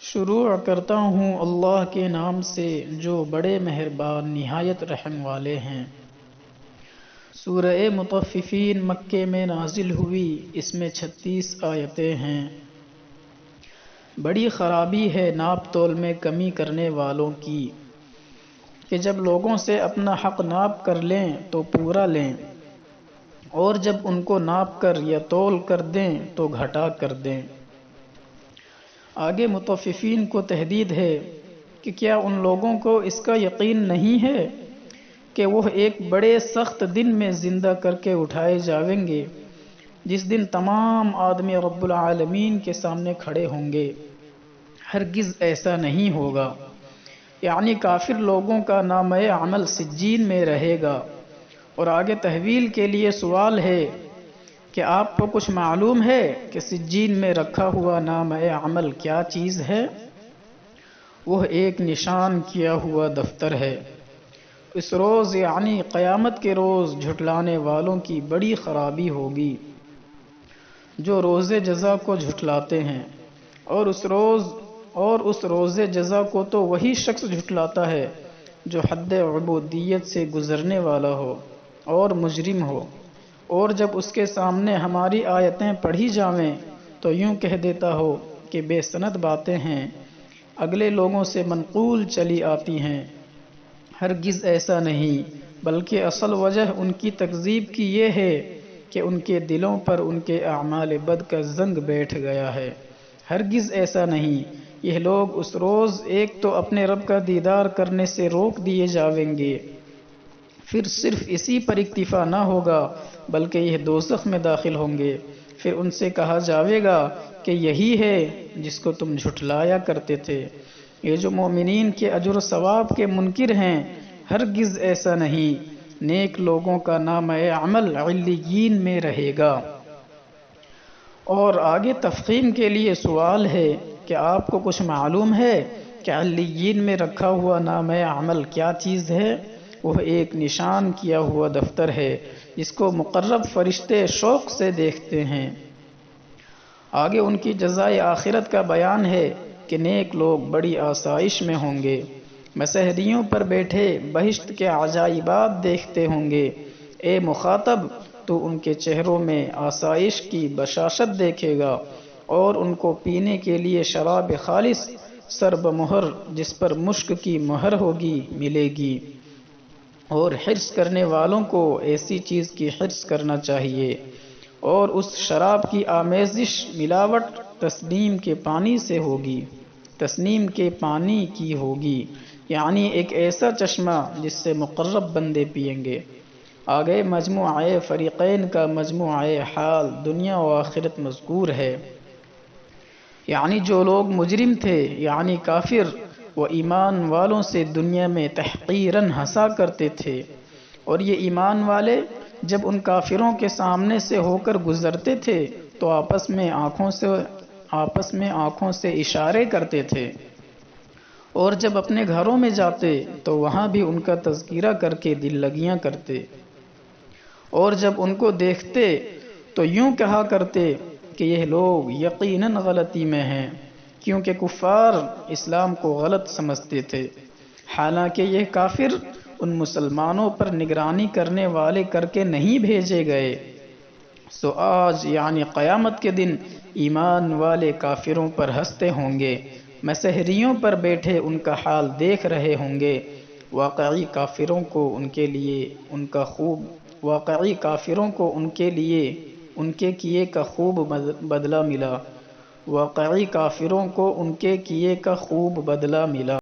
شروع کرتا ہوں اللہ کے نام سے جو بڑے مہربان نہایت رحم والے ہیں۔ سورہ مطففین مکے میں نازل ہوئی، اس میں 36 آیتیں ہیں۔ بڑی خرابی ہے ناپ تول میں کمی کرنے والوں کی کہ جب لوگوں سے اپنا حق ناپ کر لیں تو پورا لیں، اور جب ان کو ناپ کر یا تول کر دیں تو گھٹا کر دیں۔ آگے مطففین کو تحدید ہے کہ کیا ان لوگوں کو اس کا یقین نہیں ہے کہ وہ ایک بڑے سخت دن میں زندہ کر کے اٹھائے جائیں گے، جس دن تمام آدمی رب العالمین کے سامنے کھڑے ہوں گے۔ ہرگز ایسا نہیں ہوگا، یعنی کافر لوگوں کا نامہ عمل سجین میں رہے گا۔ اور آگے تحویل کے لیے سوال ہے کہ آپ کو کچھ معلوم ہے کہ سجین میں رکھا ہوا نامہ عمل کیا چیز ہے؟ وہ ایک نشان کیا ہوا دفتر ہے۔ اس روز یعنی قیامت کے روز جھٹلانے والوں کی بڑی خرابی ہوگی جو روز جزا کو جھٹلاتے ہیں، اور اس روز جزا کو تو وہی شخص جھٹلاتا ہے جو حد عبودیت سے گزرنے والا ہو اور مجرم ہو، اور جب اس کے سامنے ہماری آیتیں پڑھی جاویں تو یوں کہہ دیتا ہو کہ بے سند باتیں ہیں، اگلے لوگوں سے منقول چلی آتی ہیں۔ ہرگز ایسا نہیں، بلکہ اصل وجہ ان کی تکذیب کی یہ ہے کہ ان کے دلوں پر ان کے اعمال بد کا زنگ بیٹھ گیا ہے۔ ہرگز ایسا نہیں، یہ لوگ اس روز ایک تو اپنے رب کا دیدار کرنے سے روک دیے جاویں گے، پھر صرف اسی پر اکتفا نہ ہوگا بلکہ یہ دوزخ میں داخل ہوں گے۔ پھر ان سے کہا جاوے گا کہ یہی ہے جس کو تم جھٹلایا کرتے تھے۔ یہ جو مومنین کے اجر و ثواب کے منکر ہیں، ہرگز ایسا نہیں، نیک لوگوں کا نامہ عمل علیین میں رہے گا۔ اور آگے تفخیم کے لیے سوال ہے کہ آپ کو کچھ معلوم ہے کہ علیین میں رکھا ہوا نامہ عمل کیا چیز ہے؟ وہ ایک نشان کیا ہوا دفتر ہے جس کو مقرب فرشتے شوق سے دیکھتے ہیں۔ آگے ان کی جزائے آخرت کا بیان ہے کہ نیک لوگ بڑی آسائش میں ہوں گے، مسہریوں پر بیٹھے بہشت کے عجائبات دیکھتے ہوں گے۔ اے مخاطب، تو ان کے چہروں میں آسائش کی بشاشت دیکھے گا، اور ان کو پینے کے لیے شراب خالص سرب مہر جس پر مشک کی مہر ہوگی ملے گی۔ اور حرص کرنے والوں کو ایسی چیز کی حرص کرنا چاہیے، اور اس شراب کی آمیزش ملاوٹ تسنیم کے پانی سے ہوگی، تسنیم کے پانی کی ہوگی، یعنی ایک ایسا چشمہ جس سے مقرب بندے پئیں گے۔ آگے مجموعہ فریقین کا مجموعہ حال دنیا و آخرت مذکور ہے، یعنی جو لوگ مجرم تھے یعنی کافر وہ ایمان والوں سے دنیا میں تحقیراً ہنسا کرتے تھے، اور یہ ایمان والے جب ان کافروں کے سامنے سے ہو کر گزرتے تھے تو آپس میں آنکھوں سے اشارے کرتے تھے، اور جب اپنے گھروں میں جاتے تو وہاں بھی ان کا تذکرہ کر کے دل لگیاں کرتے، اور جب ان کو دیکھتے تو یوں کہا کرتے کہ یہ لوگ یقیناً غلطی میں ہیں، کیونکہ کفار اسلام کو غلط سمجھتے تھے، حالانکہ یہ کافر ان مسلمانوں پر نگرانی کرنے والے کر کے نہیں بھیجے گئے۔ سو آج یعنی قیامت کے دن ایمان والے کافروں پر ہنستے ہوں گے، مسحریوں پر بیٹھے ان کا حال دیکھ رہے ہوں گے۔ واقعی کافروں کو ان کے کیے کا خوب بدلہ ملا۔